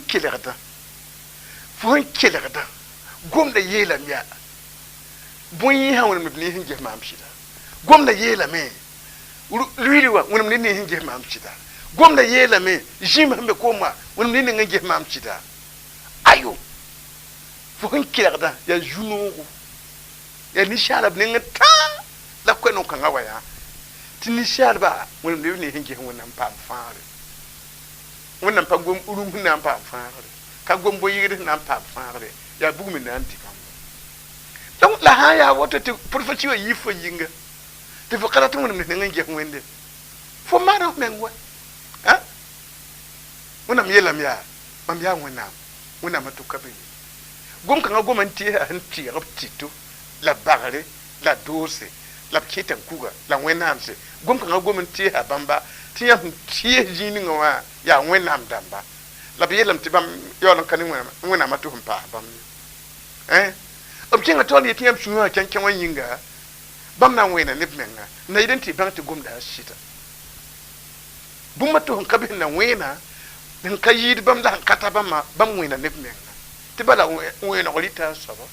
kelgda gomda yeelame yaa bõe-yĩsã wẽnem d nins n ges maam sɩda gomda yeelame luiili wã wẽnem ne nins n ges maam sɩda gomda yeelame zĩm sẽn be koomã wẽnem ne ning n ges maam sɩda ayo fo sẽn kelgda yaa zu-noogo yaa ninsaalb ning n tãa la koɛ-no-kãngã wa yaa tɩ ninsaalba wẽnem leb ne sẽn ges wẽnnaam paam fãagre wẽnnaam pa gom rum sẽn na n paam fãagre ka gom bo-yɩgd sẽn na n paam fãagre yaa bugum n na n tɩ bãmba la sã n yaa woto tɩ pʋd fa tɩ wa yɩ fo yĩnga tɩ fo ka rat wẽnem ne ning n ges wẽnde fo maana f meng wa wẽnnaam yeelame yaa mam yaa wẽnnaam wẽnnaamã tʋka be ye gom-kãngã goma n teesa sẽn tɩɩg b tɩto la bagre la doose la b kɩ tãn-kuga la wẽnnaamse gom-kãngã gom n teesa bãmba tɩ yãmb sẽn tees zĩig ningã wã yaa wẽnnaam dãmba la b yeelame tɩ bãmb yaool n ka ne wẽnnaamã tɩ sẽn paas bãmb ye b kẽngã taool yetɩ yãmb sũurã kẽn-kẽ wã yĩnga bãmb na n wẽena neb menga na yɩd n tɩ bãng tɩ gomda a sɩda bũmba tɩ sẽn ka bɩ sẽn na wẽena sẽn ka yɩɩd bãmb la sẽn ka ta bãmba bãmb wẽena neb menga tɩ bala wẽeneg rɩta a soaba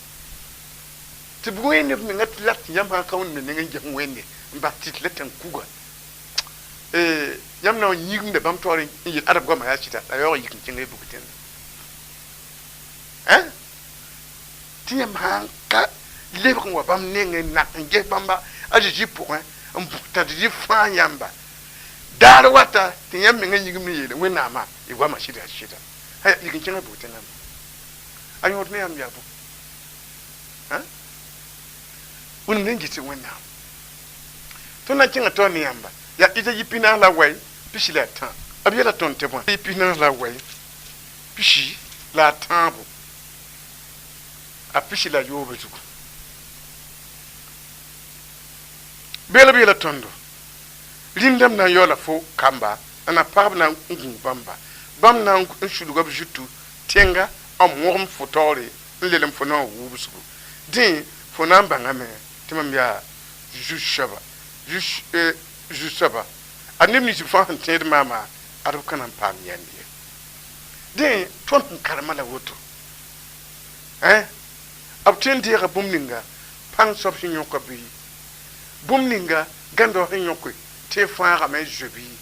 tɩ b wẽen neb menga tɩ la tɩ yãmb sãn ka wẽnd me ning n ges wẽnde n bas tɩt la tãn-kuga yãmb na n yĩgmda bãmb taoor n yel adb goamã yaa sɩda la yaoog yik n kẽng ye bug tẽnda tɩ yãmb sãn ka lebg n wa bãmb neng n nak n ges bãmba a Zeezi pʋgẽ n t'a Zeezi fãa yãmba daar wata tɩ yãmb meng n yĩgm n yeele wẽnnaamã y goamã sɩda sɩda yik n kẽng ye bug tẽnda a yõod ne yãmb yaa bʋ wẽnem ne n gɩs wẽnnaam tõnd na n kẽngã taoor ne yãmba yaa Ezayi pinaas la wɛy pishi la tã b yɛla tõnd tɩ bõe pinaas la wɛy pishi la a tãabo a pishi la yooba zugu beela b yɛla tõndo rĩndãmb na n yaoola fo kamba n na pagb na n gũu bãmba bam na n shuluga jutu tenga am worm fotore lelem fo na wubsu din fo na banga me timam ya jushaba jushaba anem ni fa hanted mama aru kana pam yandi din ton karama la woto abten dia bumninga pang sop nyoko bi bumninga gando nyoko te fa me jebi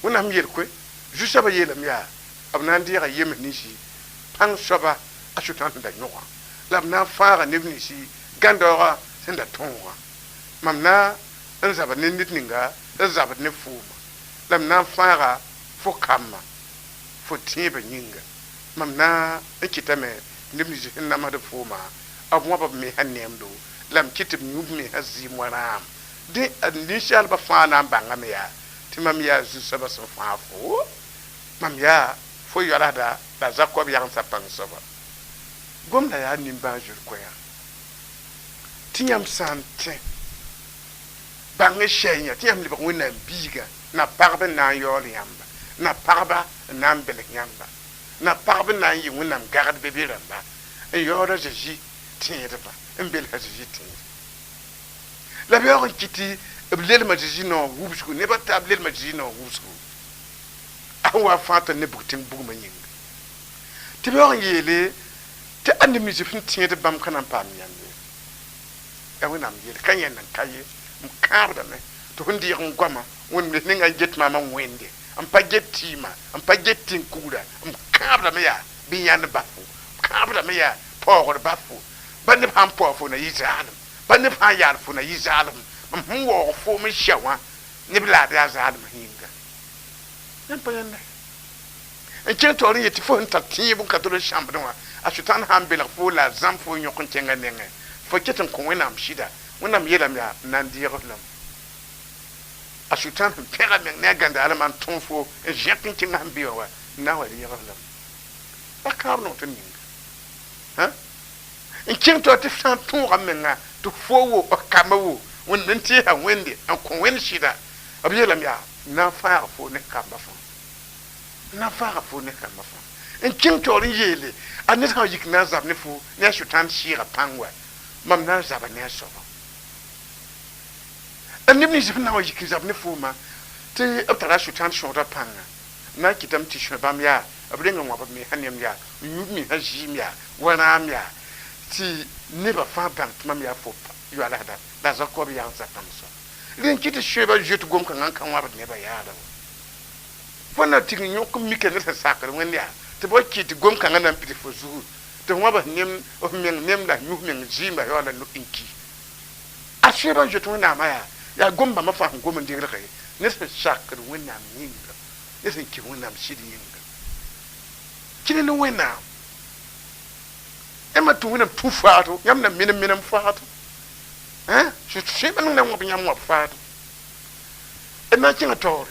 wona miel ko jusaba yelam ya abnan dia yem ni shi pang soba ashutan da nyoko labna fa ne ni shi gando ga senda tonwa mamna nzaba ne nitninga nzaba ne fuma lamna fa fo kama fo tibe nyinga mamna kitame nimni jinna ma da fuma abwa ba me hanem do lam kitib nyub me hazi mwaram de initial ba fa na banga me ya timam ya zu saba so fa fo mam ya fo yara da zakob ya sa pan saba gomna ya nimba jur ko ya tinyam sante bange shenya tinyam liba wona biga na parbe na yoli yamba na parba na mbele yamba na parbe na yi wona garde bebe ramba en yoro jeji tinyede ba en bel jeji tinyede la biyo kiti blel ma jeji no wubsku ne ba ta blel ma jeji no wubsku awa fata ne buktin bugma yinga ti biyo yele te andi mi jifin tinyede bam kana pam yande e wona am yele kanyen nan kaye m kabda me to hundi yon goma won ne nga jet mama wende am pa jetima am pa jetin kuda am kabda me ya bi yan bafu kabda me ya pogor bafu bande pam pofo na yizalum bande pa yar fu na yizalum am wo fo me shawa ne bla da zalum hinga nan pa yanda en kento ri yeti fo nta tibu ka to shambdo wa ashutan hambela fo la zam fo nyokon tenga nenge fo ketan ko wena am shida wena am yelam ya nan diyelam ashutan pera men ne ganda alaman tonfo e jetin tinga hambiwa wa na wa diyelam akar no to ninga ha en kento te fan ton ramenga to fo wo kamawo won nti ha wende an ko wen shida abiyelam ya na fa fo ne kamba fo na fa fo ne kamba fo en kento ri yele anet ha yikna zab ne fo ne ashutan shira pangwa mam na zaba ne so anim ni zibna wa yikizab ne fo ma te aptara shutan shora panga na kitam ti shobam ya abrenga ngwa ba me hanem ya mi hajim ya wana ya ti ne ba fa ban mam ya fo yo ala da zakob ya zatam so len kiti sheba jetu gom kan kan wa ne ba ya da fona ti nyok mi ken ta sakar wen ya te bo kiti gom kan nan piti fo zu te wa ba nem o nem da nyu men jimba yo ala no inki a sheba jetu na ma ya gomba ma fa gomba ndingra kai ne se sakar wen na minga ne se ki wen na shidi yinga kini no wen na ema tu wen tu faatu yam na minam faatu je ban na mo nyam mo faatu e na kinga tore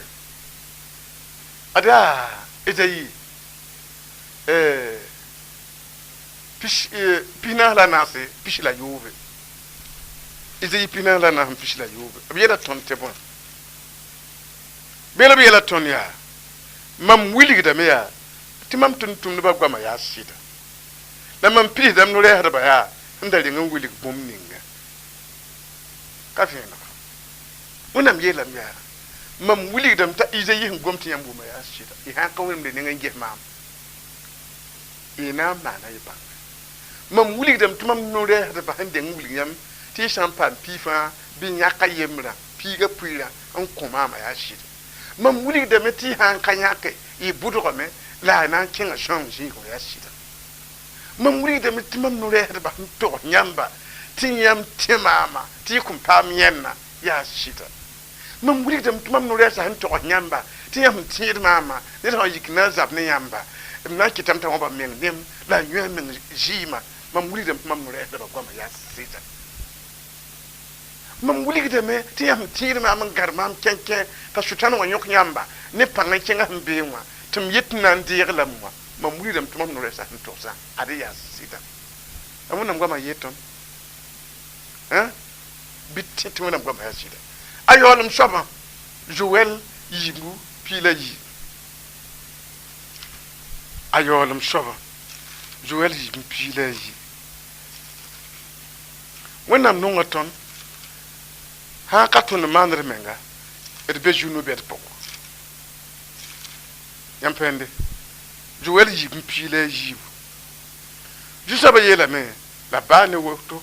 ada ejayi pina la nase pish la yuve ejayi pina la na pish la yuve abiela tonte bon bela biela ton ya mam wili da me ya ti mam tum ba gwa ma ya sida na mam pi dam no re ha ba ya ndali ngam wili bom ninga ka fi na wonam yela me ya mam wili dam ta ije yin gomti yam bu ma ya sida I ha ka wonam de ngan ge mam ina ma na yiba mam wili dam tumam no re ha ba hande wili yam ti champagne pi fa bi nyaka yemra pi ga puira an kuma ma ya sida mam wuli da meti han kanyake I budu me la na kinga shon ji ko ya sida mam wuli da meti mam no re ba to nyamba tinyam timama ti kum pam yenna ya sida mam wuli da meti mam no re sa han to nyamba tinyam timama ne to yikna zab ne yamba na kitam ta ba men nem la nyu men jima mam wuli da mam no re ba ko ma ya sida mam wuli da me tinyam timama garmam kenke ta shutan wa nyok nyamba ne panga kenga mbewa tum yitna ndirla mwa mamuri dam tumam no resa ntosa ade ya sita amuna ngwa yeton bitti tumana ngwa ya sita ayolum soba joel yibu pila yi ayoolem soaba Joël yɩ pii la a yi wẽnnaam nonga tõnd sã ka tõnd maandr menga d be zu no-bɛd pʋgɔ yãmb pẽnde Joël yɩ pii la a yiibu zu-soabã yeelame la baa ne woto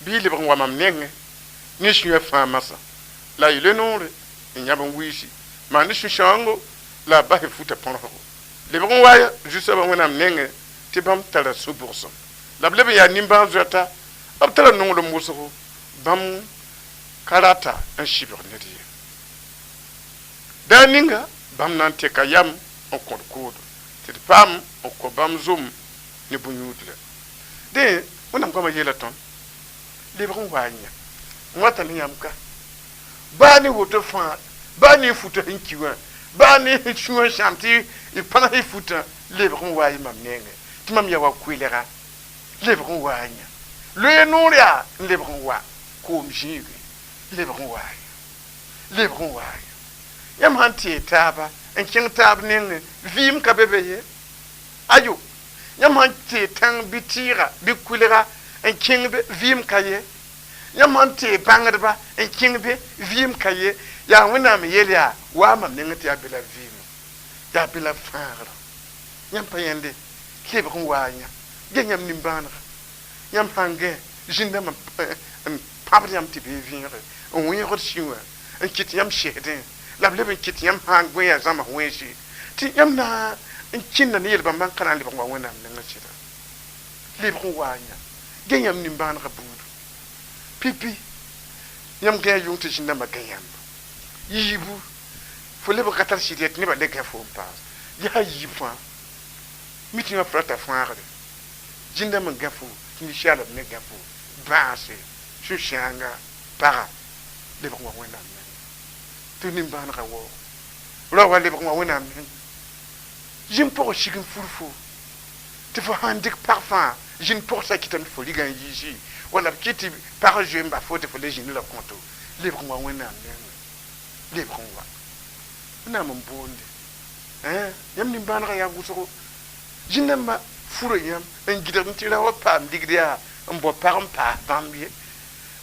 bɩ y lebg n wa mam nengẽ ne sũ-yã fãa masã la y le noore n yãb n wiisi maa ne sũ-sãoongo la a basɛ futa põrsgo lebg n wa zu-soabã wẽnnaam nengẽ tɩ bãmb tara sũ-bʋgsem la b leb n yaa nimbãan zoɛta b tara nonglem wʋsgo bãmb ka rata n sɩbg ned ye daa ninga bãmb na n teka yam n kõd koodo tɩ d paam n kõ bãmb zom ne bũ-yũudrã dẽ wẽnnaam goamã yeela tõnd lebg n waa yã n wata ne yãmb ka baa ne woto fãa baa ne futa sẽn ki wã baa ne sũ-wã sãam tɩ y pãgs y futã lebg n waa y mam nengẽ tɩ mam ya wa koelga lebg n waa yã loe noor yaa n lebg n wa koom zĩige lebg n waa yã lebg n waa yã yãmb sãn tɩ taaba n kẽng taab nengẽ vɩɩm ka be be ye ayo yãmb sãn tɩ tãng bɩ tɩɩga bɩ kulga n kẽng be vɩɩm ka ye yãmb sãn tɩ bãngdba n kẽng be vɩɩm ka ye yaa wẽnnaam yel yaa waa mam nengẽ tɩ yaa be la vɩɩmã yaa be la fãagrã yãmb pa yẽnde lebg n waa yã gẽ yãmb nimbãanega yãmb sãn gẽ zĩndãmã n pãbd yãmb tɩ bee vẽege n wẽegd sũ-wã n kɩt yãmb sɛsdẽ la b leb n kɩt yãmb sãn gõ yaa zãms wẽnse tɩ yãmb na n kẽnda ne yel-bãmb n ka na n lebg n wa wẽnnaam nengã sɩda lebg n waa yã gẽ yãmb nimbãanega buudu pipi yãmb gẽ a yʋng tɩ zĩndãmbã gẽ yãmb yiibu fo lebg ka tar sɩd ye tɩ nebã le gẽ fo n paas yaa yiib fãa mi tɩ yã fo rata fãagde zĩndãmb n gẽ fo tɩ ninsaalb ne gẽ fo bãase sũ-sãanga paga lebg n wa wẽnnaam nengẽ tɩ nimbãanega waoogo ra wa lebg n wa wẽnnaam nengẽ zĩn pʋgã sig n fur fo tɩ fo sãn dɩk pag fãa zĩn pʋgsã kɩtame tɩ fo rigã n yiisi wala b kɩ tɩ pag zoe n ba fo tɩ fo le zĩnd la kõto lebg n wa wẽnnaam nengẽ lebg n wa wẽnnaam n boonde yãmb nimbãanegã yaa wʋsgo zĩndãmbã fura yãmb n gɩdg tɩ ra wa paam ligd yaa n bao pag n paas bãmb ye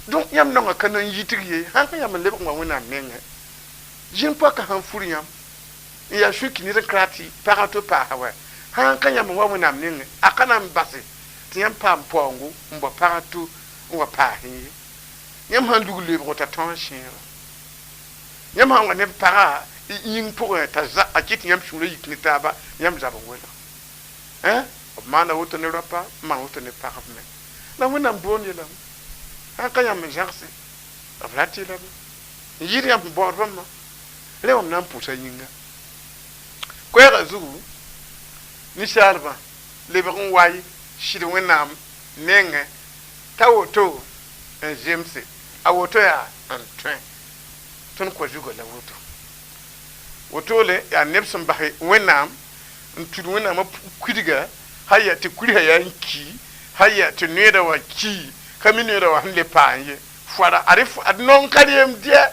donc yãmb nonga ka na n yitg ye sãn ka yãmb n lebg n wa wẽnnaam nengẽ zĩn poakã sãn fur yãmb n yaa sũ-ki ned n kra tɩ pagã to paasa wa sãn ka yãmb n wa wẽnnaam nengẽ a ka na n base tɩ yãmb paam paoongo n bao pagã to n wa paasẽ ye yãmb sãn lug lebgo t'a tõog n sẽega yãmb sãn wa neb pagã yĩng pʋgẽ t'a a kɩt yãmb sũurã yik ne taaba yãmb zab n welg b maana woto ne rapa n maan woto ne pagb me la wẽnnaam boond yeelame sãn ka yãmb n zãgse b ra tɩlame n yɩɩd yãmb n baood bãmba rẽ wãmb na n pʋsa yĩnga koɛɛgã zugu ninsaalbã lebg n wa sɩd wẽnnaam nengẽ t'a woto n zemse a woto yaa n tõe tõnd kõ zugã la woto wotole yaa neb sẽn bas wẽnnaam n tud wẽnnaamã kuidga ha ya tɩ kursa yaa n ki ha ya tɩ noeeda wa ki ka mi noeeda wa sẽn le paam ye fara ad nong ka reem dɛ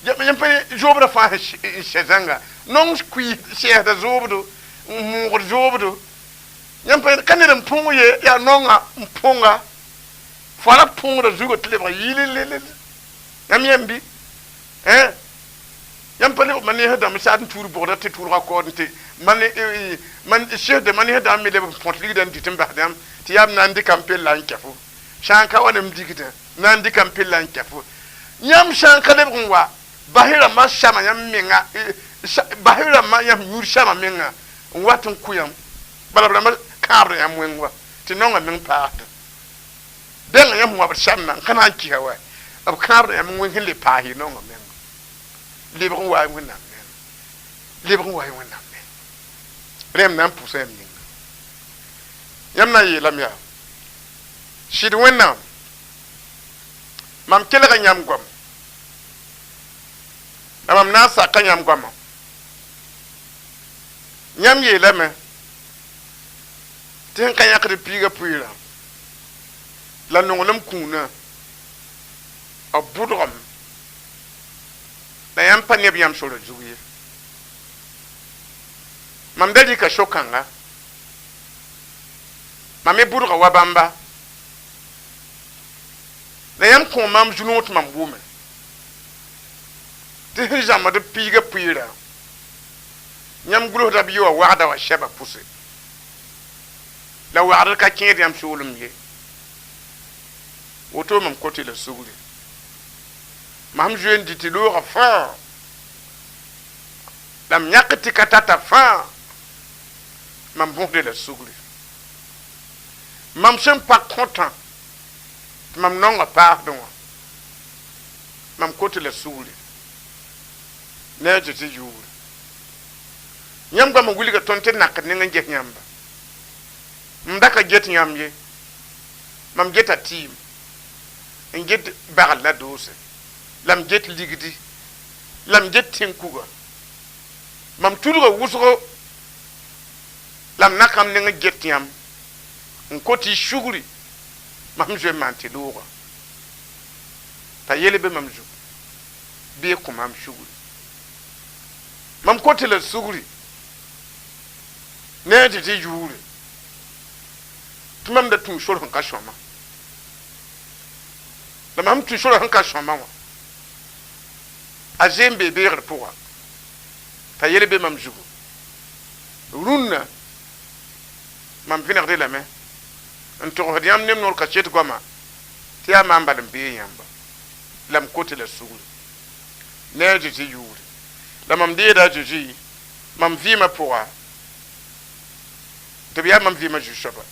yãmb pa zoobda fãa n sɛ zãnga nong kui sɛɛsda zoobdo n moogd zoobdo yãmb pa ka ned n põng ye yaa nonga n põnga fara põngda zugã tɩ lebg yɩlelelel yãmb yãmbi yãmb pa lebg ma neesdãmb saad n tuur bʋgda tɩ tʋʋrga kaood tɩ sẽsda ma neesdãmb me leb n põt ligdã n dɩt n basd yãmb tɩ yaa na n dɩka n pella n kɛ fo sã n ka wa ne m digdã na n dɩka n pella n kɛ fo yãmb sã n ka lebg n wa basy rãmbã sama yãmb menga basy rãmbã yãmb yũud sama menga n wat n kʋ yãmb bala b rãmbã kãabda yãmb wẽng wa tɩ nonga meng paasda bẽnga yãmb wa b samna n ka na n kɩsa wa b kãabda yãmb wẽng sẽn le paas ye nonga menga lebg n wa wẽnnaam nengẽ lebg n wa wẽnnaam nengẽ rẽmb na n pʋsa yãmb yĩnga yãmb na n yeelame yaa sɩd wẽnnaam mam kelga yãmb goam la mam na n saka yãmb goamã yãmb yeelame tɩ sẽn ka yãkd piigã pʋɩɩrã la nonglem kũunã b bʋdgem la yãmb pa neb yãmb sorã zug ye mam dali ka shokanga mame burga wa bamba la yam ko mam junot mam bume te hijama de piga pira nyam gulo da biwa wada wa shaba puse la wada ka kiyedi am shulum ye woto mam côté le sugli mam juen diti lo fa lam nyakati katata fa mam bonde le sugli mam sem pas content mam non pardon mam côté le sugli ne je ti yu nyam ba mam wuli ga tonte nak ne nga je nyamba mdaka jet nyam ye mam jeta team en jet bagal la dose lam jet ligidi lam jet tinkuga mam tulgo wusgo lam nakam ne nga jet nyam en koti shuguri mam je manti loga ta yele be mam ju be ko mam shuguri mam koti le suguri ne je ti yure tumam da tun shor han ka shoma la mam tun shor han ka shoma wa azembe be ger pourwa ta yele be mam jugo runna mam viner de la main en to hadiam nem nor ka chet goma tiya mam badam be yamba lam côté la suguri ne je ti yure la mam de da juji mam vima pourwa te biya mam vima ju shoba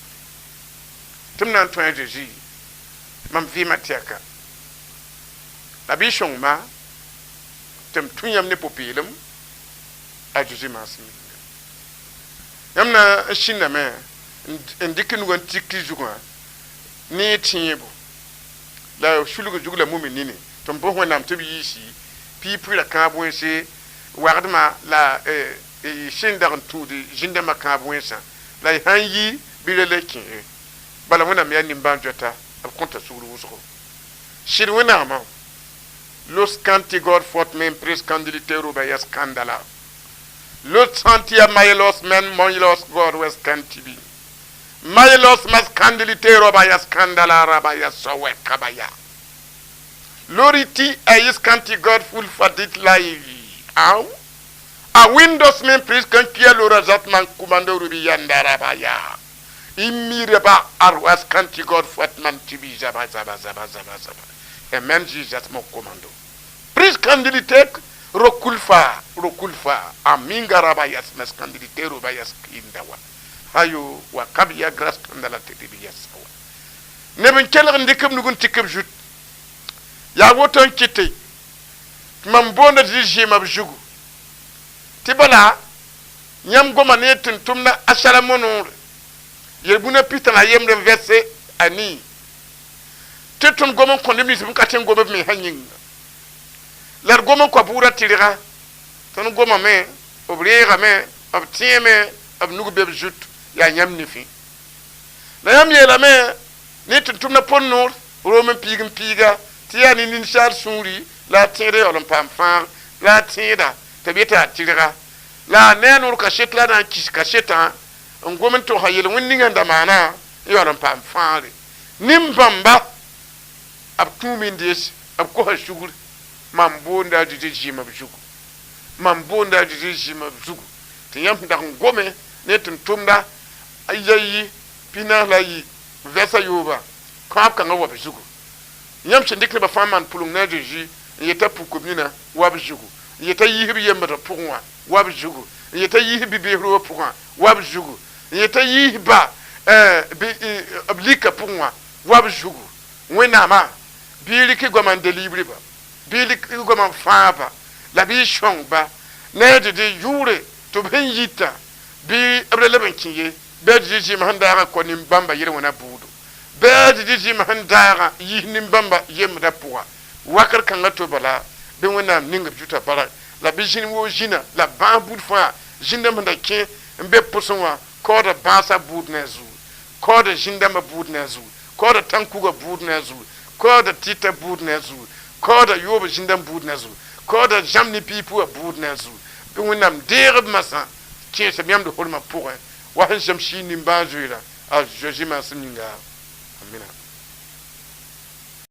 tumna to juji mam vima tiaka la bishong ma tem tunyam ne popilum a juji masmi yamna shinna me ndikin gon tikki jugwa ni tiebo la shulugo jugla mu'minini tom bo wonam to bi yishi pipi la kabo se wardma la shindar tudi jinda makabo sa la hanyi bilele kin bala wona me yanim ban jota al konta suru wusko shir wona ma los canti god fort men pres candidature ba ya scandala los santia mailos men mailos god west cantibi mailos mas candidature ba ya scandala raba ya sowe kabaya loriti ayis canti god full fadit live aw a windows men pres kan kia lora zatman commando rubi yandara ba ya imireba arwas canti god fort man tibi zaba et même Jesus mon commando prise candidatek rokulfa amingara yas mes candidater bayas indawa hayo wa kabiya gras kandala tedibiyas ne ben keler ndikam nugun tikam jut ya woton kite mam bonda dije mabjugu tibala nyam goma ne tuntumna asalamono yebuna pitana yemre verset ani tetun gomon kondemi sim katen gobe mi hanyin lar gomon ko bura tiriga ton goma me obriga me ab tieme ab nugo be jut ya nyam ni fi la yam yela me ni tuntum na ponnur romen pigin piga tiani nin shar suri la tire olon pam fan la tira tabita tiriga la nenur ka shetla na kis ka sheta ngomon to hayel wonni nganda mana yolon pam fan nimbamba ab tumin des ab ko shugur mam bonda di jima bjugu mam bonda di jima bjugu te yam da ngome ne tumda ayayi pina layi vesa yoba kap kan wa bjugu yam chendikle ba faman pulung na ji yeta pukumina wa bjugu yeta yibi yamba da pugwa wa bjugu yeta yibi be ro pugwa wa bjugu yeta yiba bi ablika pugwa wa bjugu wena ma bili ki goman delivery ba bili ki goman faba la bi shongba ne de yure to ben yita bi abrele ben kiye be ji mahanda ko nim bamba yire wona budu be ji mahanda yi nim bamba yem da puwa wakar kan to bala be wona ninga juta bala la bi jin wo jina la ba bud fa jinda manda ke mbe posonwa ko da basa bud na zu ko da jinda ma bud na zu ko da tankuga bud na zu ko da tita bud na zu ko da yoba jindan bud na zu ko da jamni pipu bud na zu bi wonam derb masa kẽesame yãmb d holmã pʋgẽ wa sẽn zãmb sɩɩ nimbãan zoeera a Jésus maasem ninga amina